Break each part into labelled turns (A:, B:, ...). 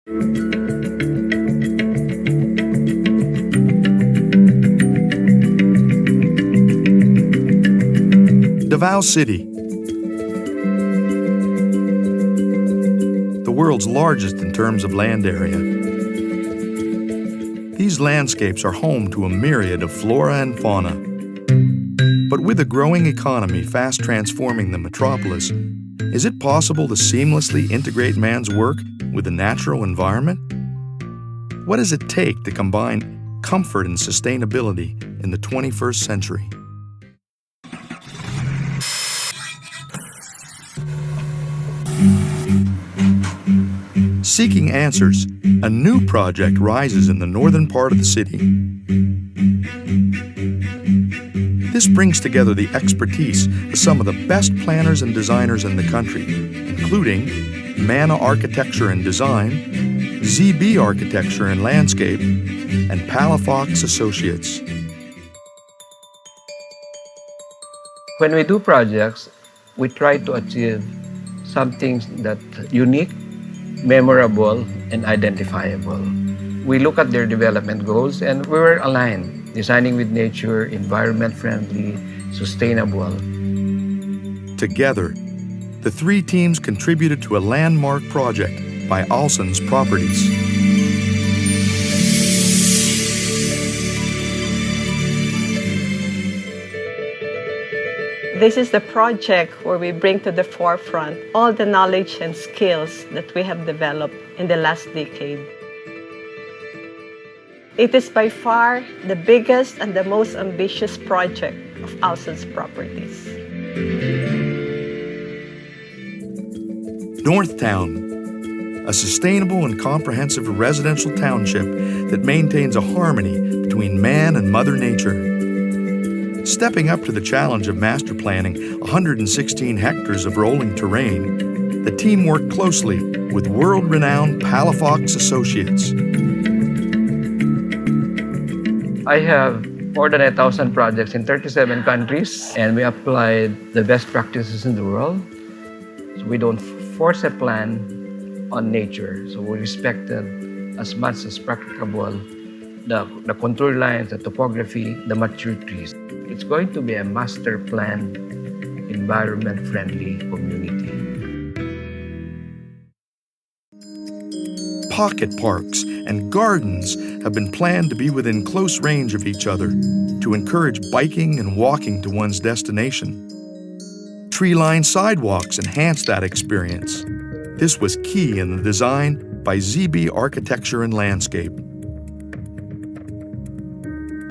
A: Davao City, the world's largest in terms of land area. These landscapes are home to a myriad of flora and fauna. But with a growing economy fast transforming the metropolis, is it possible to seamlessly integrate man's work with the natural environment? What does it take to combine comfort and sustainability in the 21st century? Seeking answers, a new project rises in the northern part of the city. This brings together the expertise of some of the best planners and designers in the country, including Mana Architecture and Design, ZB Architecture and Landscape, and Palafox Associates.
B: When we do projects, we try to achieve something that's unique, memorable, and identifiable. We look at their development goals and we were aligned, designing with nature, environment-friendly, sustainable.
A: Together, the three teams contributed to a landmark project by Alson's Properties.
C: This is the project where we bring to the forefront all the knowledge and skills that we have developed in the last decade. It is by far the biggest and the most ambitious project of Alson's Properties.
A: Northtown, a sustainable and comprehensive residential township that maintains a harmony between man and Mother Nature. Stepping up to the challenge of master planning 116 hectares of rolling terrain, the team worked closely with world-renowned Palafox Associates.
B: I have more than 1,000 projects in 37 countries, and we applied the best practices in the world. So we don't force a plan on nature, so we respected as much as practicable the contour lines, the topography, the mature trees. It's going to be a master planned, environment-friendly community.
A: Pocket parks and gardens have been planned to be within close range of each other to encourage biking and walking to one's destination. Tree-lined sidewalks enhance that experience. This was key in the design by ZB Architecture and Landscape.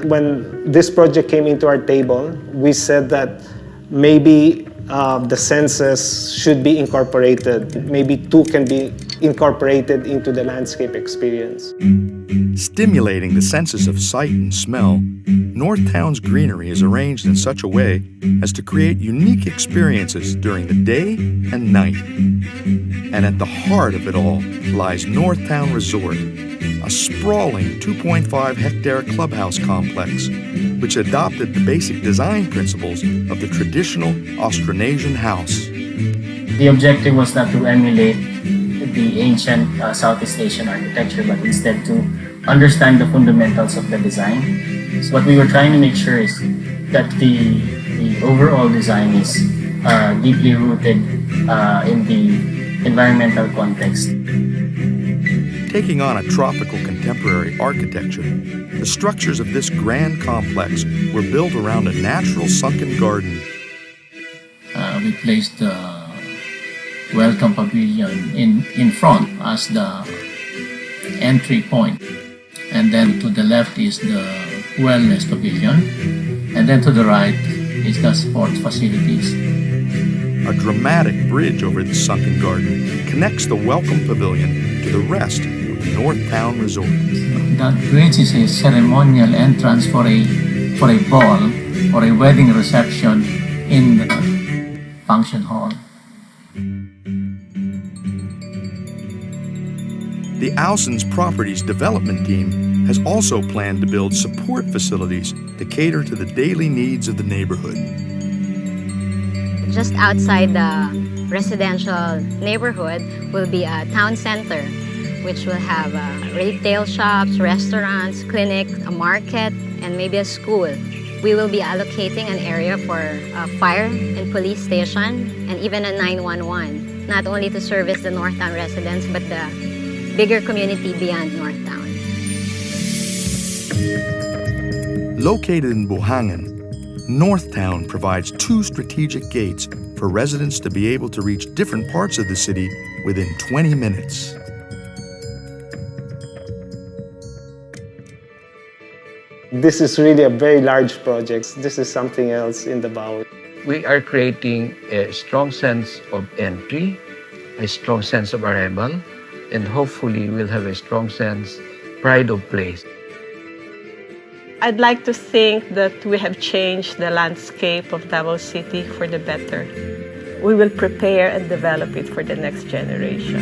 D: When this project came into our table, we said that maybe the senses should be incorporated. Maybe two can be incorporated into the landscape experience.
A: Stimulating the senses of sight and smell, Northtown's greenery is arranged in such a way as to create unique experiences during the day and night. And at the heart of it all lies Northtown Resort, a sprawling 2.5-hectare clubhouse complex, which adopted the basic design principles of the traditional Austronesian house.
E: The objective was not to emulate the ancient Southeast Asian architecture, but instead to understand the fundamentals of the design. So what we were trying to make sure is that the overall design is deeply rooted in the environmental context.
A: Taking on a tropical contemporary architecture, the structures of this grand complex were built around a natural sunken garden.
E: We placed the welcome pavilion in front as the entry point. And then to the left is the wellness pavilion. And then to the right is the sports facilities.
A: A dramatic bridge over the sunken garden connects the welcome pavilion to the rest of the Northtown Resort.
E: That bridge is a ceremonial entrance for a ball or a wedding reception in the function hall.
A: The Alson's Properties development team has also planned to build support facilities to cater to the daily needs of the neighborhood.
F: Just outside the residential neighborhood will be a town center which will have retail shops, restaurants, clinics, a market, and maybe a school. We will be allocating an area for a fire and police station and even a 911, not only to service the Northtown residents, but the bigger community beyond Northtown.
A: Located in Buhangan, Northtown provides 2 strategic gates for residents to be able to reach different parts of the city within 20 minutes.
D: This is really a very large project. This is something else in Davao.
B: We are creating a strong sense of entry, a strong sense of arrival, and hopefully we'll have a strong sense, pride of place.
C: I'd like to think that we have changed the landscape of Davao City for the better. We will prepare and develop it for the next generation.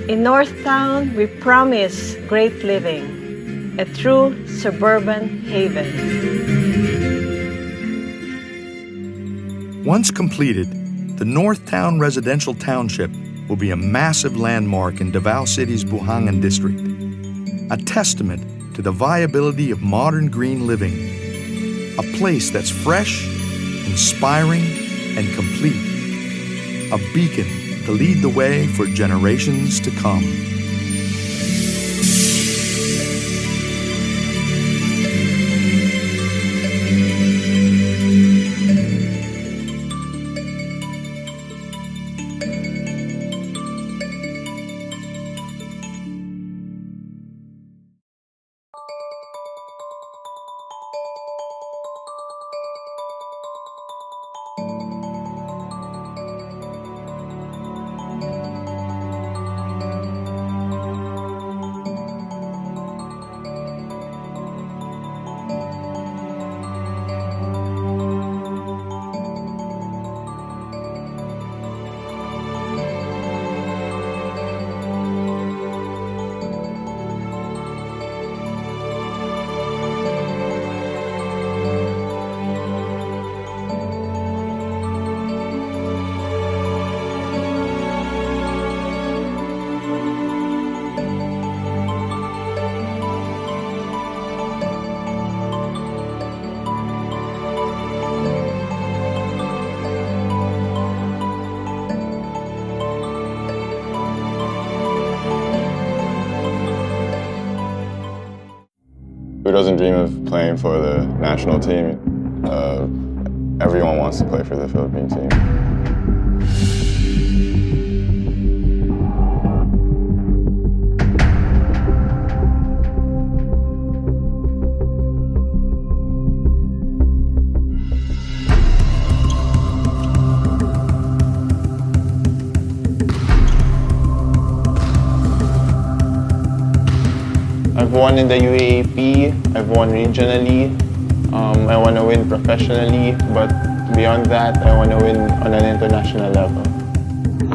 C: In Northtown, we promise great living, a true suburban haven.
A: Once completed, the Northtown Residential Township will be a massive landmark in Davao City's Buhangan district, a testament to the viability of modern green living, a place that's fresh, inspiring, and complete, a beacon to lead the way for generations to come.
G: Who doesn't dream of playing for the national team? Everyone wants to play for the Philippine team.
H: I've won in the UAAP, I've won regionally, I want to win professionally, but beyond that, I want to win on an international level.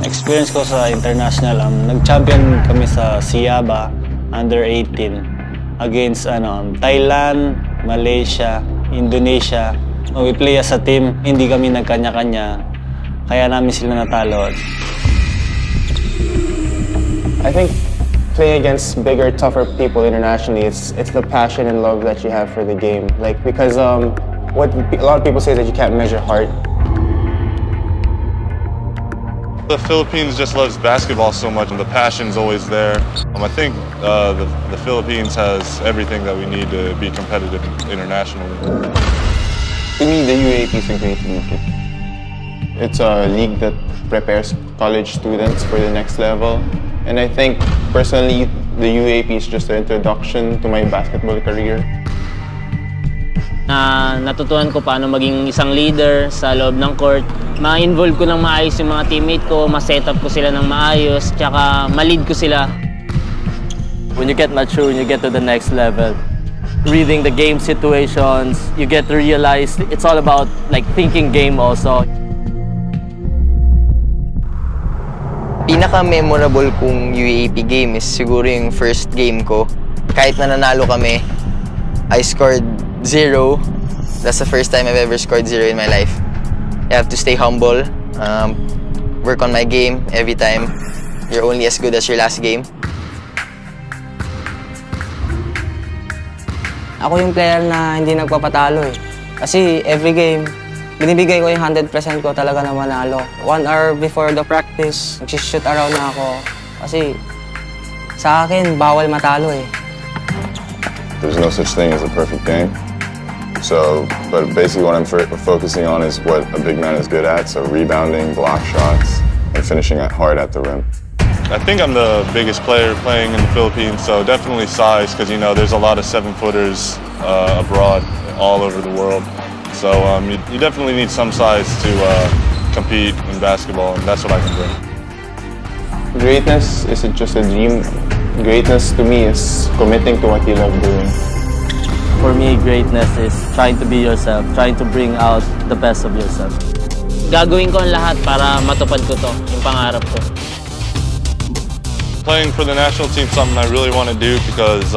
I: Experience ko sa international, nag-champion kami sa Siaba, under 18, against Thailand, Malaysia, Indonesia. We play as a team, hindi kami nagkanya-kanya, kaya namin sila natalo.
H: I think playing against bigger, tougher people internationally, it's the passion and love that you have for the game. Like, because what a lot of people say is that you can't measure heart.
J: The Philippines just loves basketball so much, and the passion's always there. I think the Philippines has everything that we need to be competitive internationally.
H: To me, the UAAP is a great league. It's a league that prepares college students for the next level. And I think, personally, the UAAP is just an introduction to my basketball career.
I: Natutunan ko paano maging isang leader sa loob ng court. Ma-involve ko ng maayos yung mga teammate ko, ma-set up ko sila ng maayos, tsaka ma-lead ko sila.
K: When you get mature, when you get to the next level, reading the game situations, you get to realize it's all about like thinking game also.
L: Pinaka-memorable kong UAAP game is siguro yung first game ko. Kahit na nanalo kami, I scored 0. That's the first time I've ever scored 0 in my life. You have to stay humble. work on my game every time. You're only as good as your last game.
M: Ako yung player na hindi nagpapatalo eh. Kasi every game, binibigay ko yung 100% ko talaga na manalo. 1 hour before the practice, nag-shoot around na ako. Kasi sa akin, bawal matalo eh.
G: There's no such thing as a perfect game. So, but basically what I'm focusing on is what a big man is good at. So rebounding, block shots, and finishing hard at the rim.
J: I think I'm the biggest player playing in the Philippines, so definitely size, because there's a lot of 7-footers abroad, all over the world. So you definitely need some size to compete in basketball, and that's what I can bring.
H: Greatness isn't just a dream. Greatness to me is committing to what you love doing.
K: For me, greatness is trying to be yourself, trying to bring out the best of yourself.
N: Gagawin ko ang lahat para matupad ko to, yung pangarap ko.
J: Playing for the national team is something I really want to do because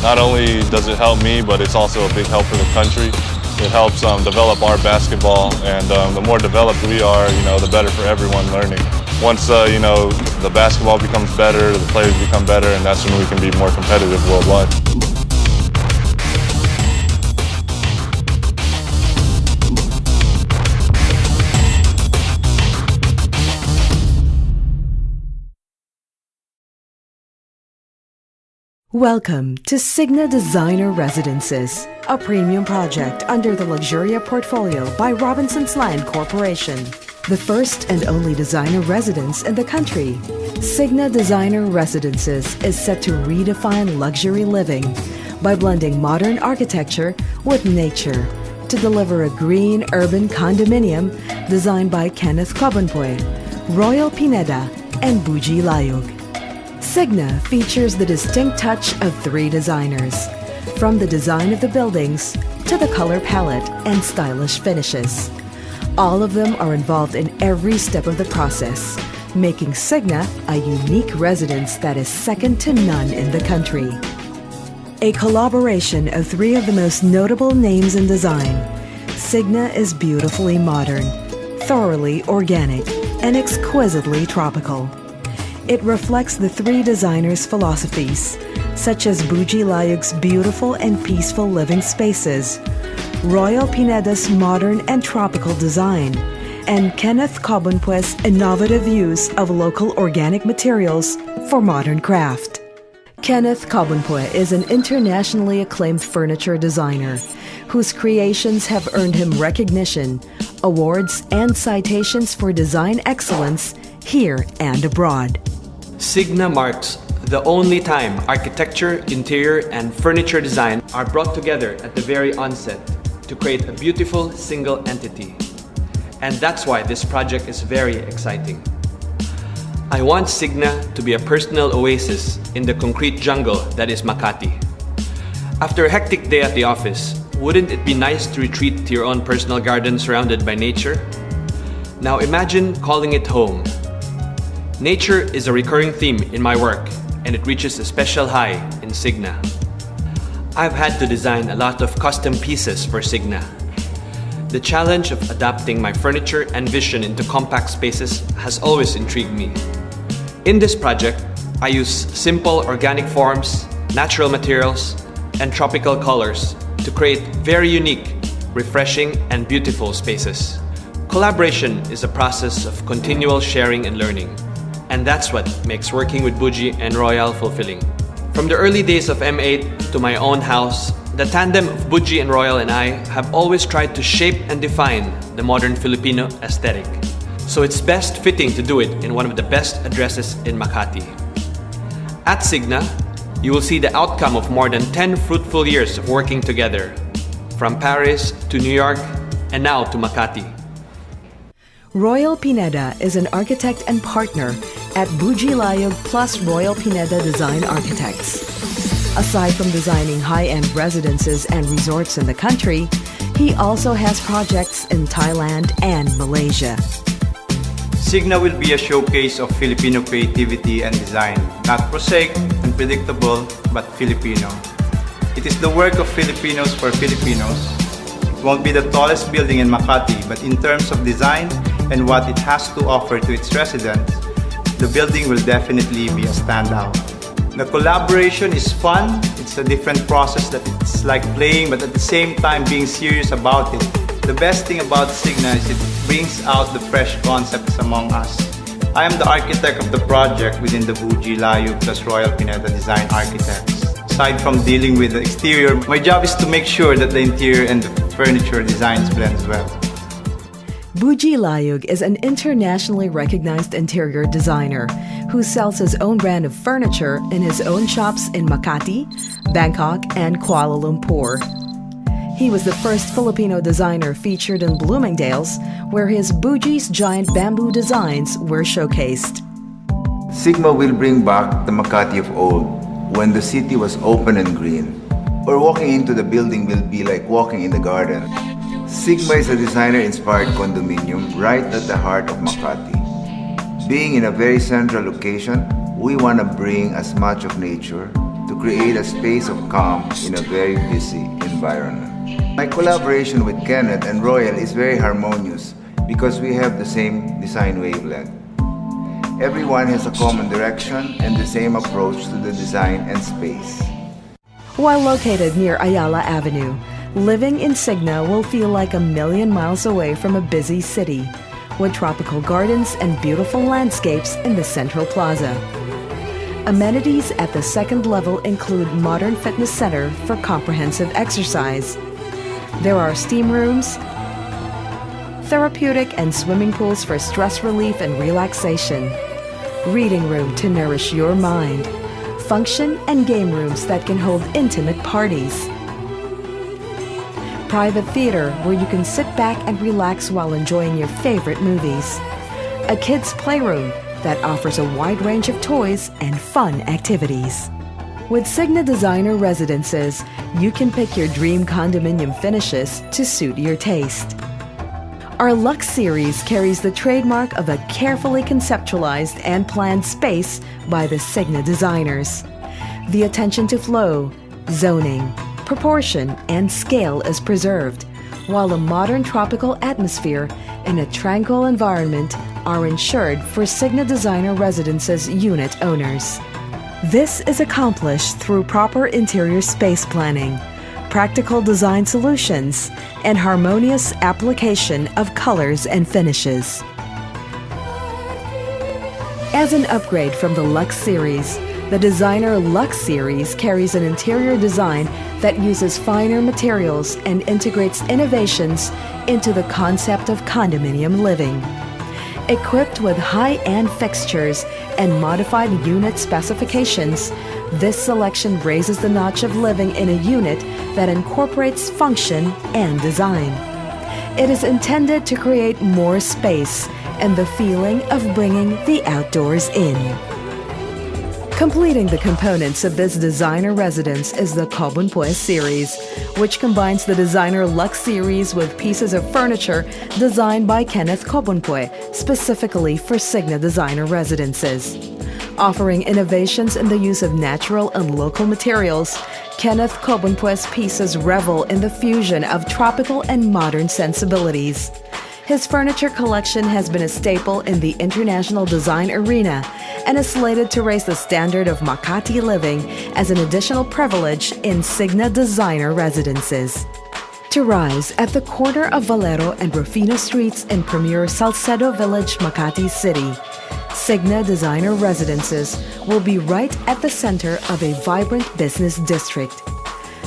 J: not only does it help me, but it's also a big help for the country. It helps develop our basketball, and the more developed we are, the better for everyone learning. Once the basketball becomes better, the players become better, and that's when we can be more competitive worldwide.
O: Welcome to Signa Designer Residences, a premium project under the Luxuria portfolio by Robinson's Land Corporation. The first and only designer residence in the country, Signa Designer Residences is set to redefine luxury living by blending modern architecture with nature to deliver a green urban condominium designed by Kenneth Cobanpoy, Royal Pineda, and Buji Layug. Signa features the distinct touch of 3 designers, from the design of the buildings to the color palette and stylish finishes. All of them are involved in every step of the process, making Signa a unique residence that is second to none in the country. A collaboration of 3 of the most notable names in design, Signa is beautifully modern, thoroughly organic, and exquisitely tropical. It reflects the 3 designers' philosophies, such as Buji Layug's beautiful and peaceful living spaces, Royal Pineda's modern and tropical design, and Kenneth Cobanpoy's innovative use of local organic materials for modern craft. Kenneth Cobanpoy is an internationally acclaimed furniture designer whose creations have earned him recognition, awards, and citations for design excellence here and abroad.
P: Signa marks the only time architecture, interior, and furniture design are brought together at the very onset to create a beautiful single entity. And that's why this project is very exciting. I want Signa to be a personal oasis in the concrete jungle that is Makati. After a hectic day at the office, wouldn't it be nice to retreat to your own personal garden surrounded by nature? Now imagine calling it home. Nature is a recurring theme in my work, and it reaches a special high in Signa. I've had to design a lot of custom pieces for Signa. The challenge of adapting my furniture and vision into compact spaces has always intrigued me. In this project, I use simple organic forms, natural materials, and tropical colors to create very unique, refreshing, and beautiful spaces. Collaboration is a process of continual sharing and learning. And that's what makes working with Buji and Royal fulfilling. From the early days of M8 to my own house, the tandem of Buji and Royal and I have always tried to shape and define the modern Filipino aesthetic. So it's best fitting to do it in one of the best addresses in Makati. At Signa, you will see the outcome of more than 10 fruitful years of working together, from Paris to New York and now to Makati.
O: Royal Pineda is an architect and partner at Buji Layug plus Royal Pineda Design Architects. Aside from designing high-end residences and resorts in the country, he also has projects in Thailand and Malaysia.
Q: Signa will be a showcase of Filipino creativity and design, not prosaic and predictable, but Filipino. It is the work of Filipinos for Filipinos. It won't be the tallest building in Makati, but in terms of design, and what it has to offer to its residents, the building will definitely be a standout. The collaboration is fun. It's a different process that it's like playing, but at the same time being serious about it. The best thing about Signa is it brings out the fresh concepts among us. I am the architect of the project within the Buji Layu plus Royal Pineda Design Architects. Aside from dealing with the exterior, my job is to make sure that the interior and the furniture designs blend well.
O: Buji Layug is an internationally recognized interior designer who sells his own brand of furniture in his own shops in Makati, Bangkok, and Kuala Lumpur. He was the first Filipino designer featured in Bloomingdale's, where his Buji's giant bamboo designs were showcased.
R: Sigma will bring back the Makati of old, when the city was open and green, or walking into the building will be like walking in the garden. Sigma is a designer-inspired condominium right at the heart of Makati. Being in a very central location, we want to bring as much of nature to create a space of calm in a very busy environment. My collaboration with Kenneth and Royal is very harmonious because we have the same design wavelength. Everyone has a common direction and the same approach to the design and space.
O: While located near Ayala Avenue, living in Signa will feel like a million miles away from a busy city, with tropical gardens and beautiful landscapes in the central plaza. Amenities at the second level include modern fitness center for comprehensive exercise. There are steam rooms, therapeutic and swimming pools for stress relief and relaxation, reading room to nourish your mind, function and game rooms that can hold intimate parties, private theater where you can sit back and relax while enjoying your favorite movies, a kids' playroom that offers a wide range of toys and fun activities. With Signa Designer Residences, you can pick your dream condominium finishes to suit your taste. Our Lux series carries the trademark of a carefully conceptualized and planned space by the Signa designers. The attention to flow, zoning, proportion, and scale is preserved, while a modern tropical atmosphere and a tranquil environment are ensured for Signa Designer Residences unit owners. This is accomplished through proper interior space planning, practical design solutions, and harmonious application of colors and finishes. As an upgrade from the Lux series, the Designer Lux series carries an interior design that uses finer materials and integrates innovations into the concept of condominium living. Equipped with high-end fixtures and modified unit specifications, this selection raises the notch of living in a unit that incorporates function and design. It is intended to create more space and the feeling of bringing the outdoors in. Completing the components of this designer residence is the Kobunpue series, which combines the Designer Lux series with pieces of furniture designed by Kenneth Kobunpue specifically for Signa Designer Residences. Offering innovations in the use of natural and local materials, Kenneth Kobunpue's pieces revel in the fusion of tropical and modern sensibilities. His furniture collection has been a staple in the international design arena and is slated to raise the standard of Makati living as an additional privilege in Signa Designer Residences. To rise at the corner of Valero and Rufino Streets in premier Salcedo Village, Makati City, Signa Designer Residences will be right at the center of a vibrant business district.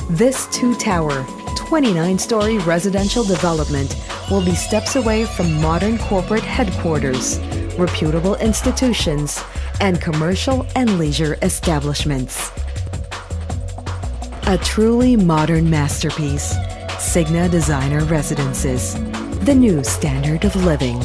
O: This two-tower, 29-story residential development will be steps away from modern corporate headquarters, reputable institutions, and commercial and leisure establishments. A truly modern masterpiece, Signa Designer Residences, the new standard of living.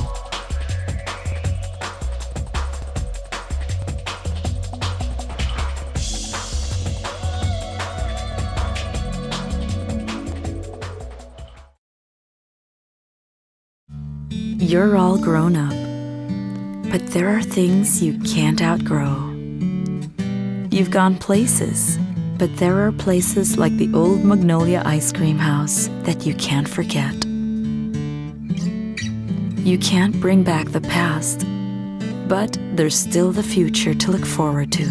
S: You're all grown up, but there are things you can't outgrow. You've gone places, but there are places like the old Magnolia Ice Cream House that you can't forget. You can't bring back the past, but there's still the future to look forward to.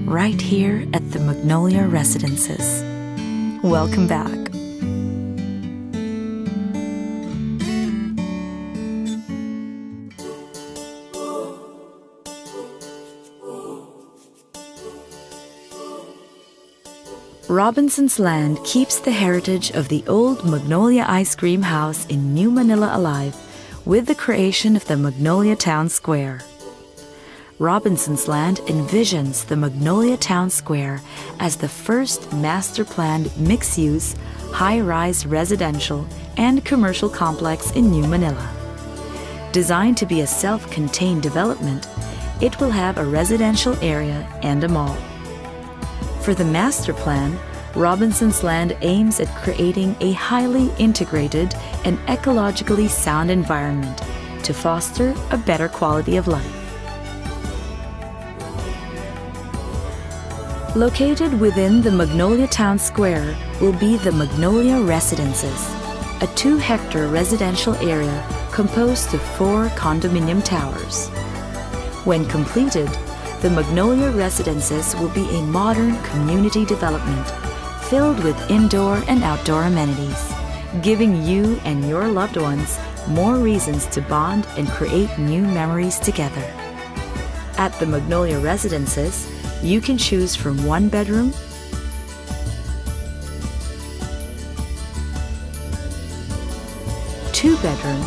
S: Right here at the Magnolia Residences. Welcome back. Robinson's Land keeps the heritage of the old Magnolia Ice Cream House in New Manila alive with the creation of the Magnolia Town Square. Robinson's Land envisions the Magnolia Town Square as the first master-planned mixed-use, high-rise residential and commercial complex in New Manila. Designed to be a self-contained development, it will have a residential area and a mall. For the master plan, Robinson's Land aims at creating a highly integrated and ecologically sound environment to foster a better quality of life. Located within the Magnolia Town Square will be the Magnolia Residences, a 2-hectare residential area composed of 4 condominium towers. When completed, the Magnolia Residences will be a modern community development filled with indoor and outdoor amenities, giving you and your loved ones more reasons to bond and create new memories together. At the Magnolia Residences, you can choose from 1-bedroom, 2-bedroom,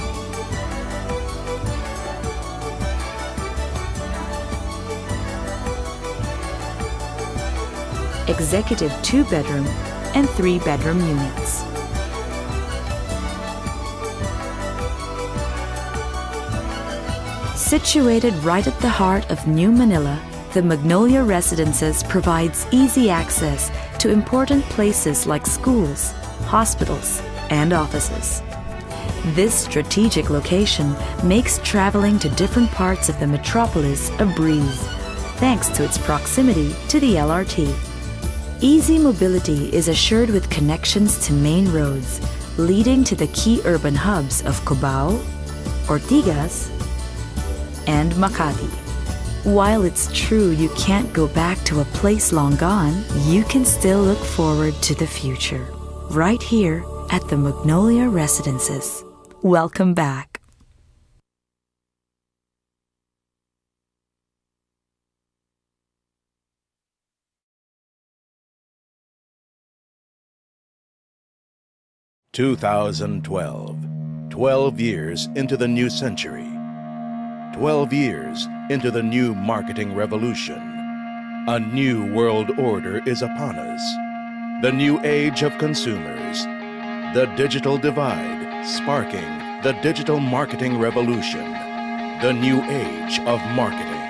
S: executive 2-bedroom, and 3-bedroom units. Situated right at the heart of New Manila, the Magnolia Residences provides easy access to important places like schools, hospitals, and offices. This strategic location makes traveling to different parts of the metropolis a breeze, thanks to its proximity to the LRT. Easy mobility is assured with connections to main roads, leading to the key urban hubs of Cubao, Ortigas, and Makati. While it's true you can't go back to a place long gone, you can still look forward to the future. Right here at the Magnolia Residences. Welcome back.
T: (2012). 12 years into the new century. 12 years into the new marketing revolution. A new world order is upon us. The new age of consumers. The digital divide, sparking the digital marketing revolution. The new age of marketing.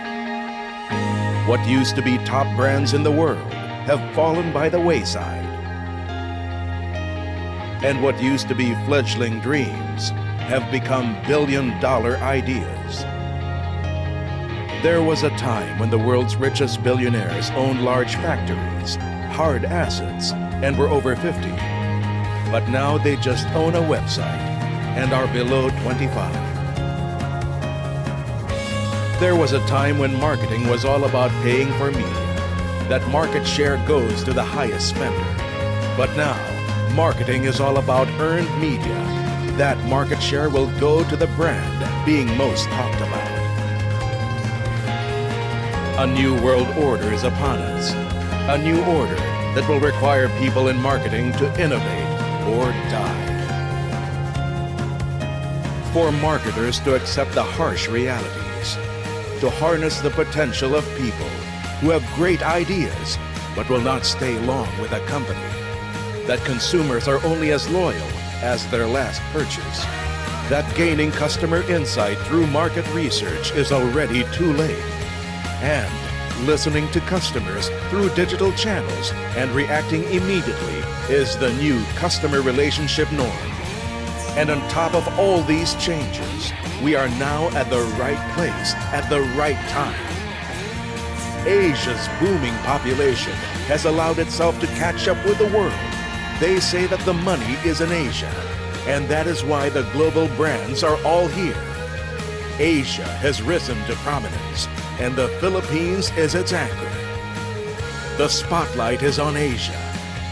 T: What used to be top brands in the world have fallen by the wayside. And what used to be fledgling dreams have become billion-dollar ideas. There was a time when the world's richest billionaires owned large factories, hard assets, and were over 50. But now they just own a website and are below 25. There was a time when marketing was all about paying for media. That market share goes to the highest spender. But now, marketing is all about earned media. That market share will go to the brand being most talked about. A new world order is upon us. A new order that will require people in marketing to innovate or die. For marketers to accept the harsh realities, to harness the potential of people who have great ideas but will not stay long with a company. That consumers are only as loyal as their last purchase. That gaining customer insight through market research is already too late. And listening to customers through digital channels and reacting immediately is the new customer relationship norm. And on top of all these changes, we are now at the right place at the right time. Asia's booming population has allowed itself to catch up with the world. They say that the money is in Asia. And that is why the global brands are all here. Asia has risen to prominence, and the Philippines is its anchor. The spotlight is on Asia,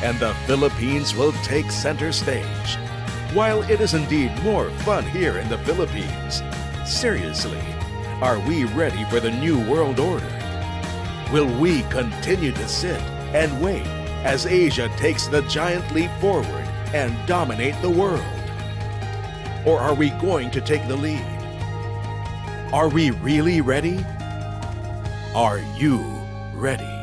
T: and the Philippines will take center stage. While it is indeed more fun here in the Philippines, seriously, are we ready for the new world order? Will we continue to sit and wait as Asia takes the giant leap forward and dominate the world? Or are we going to take the lead? Are we really ready? Are you ready?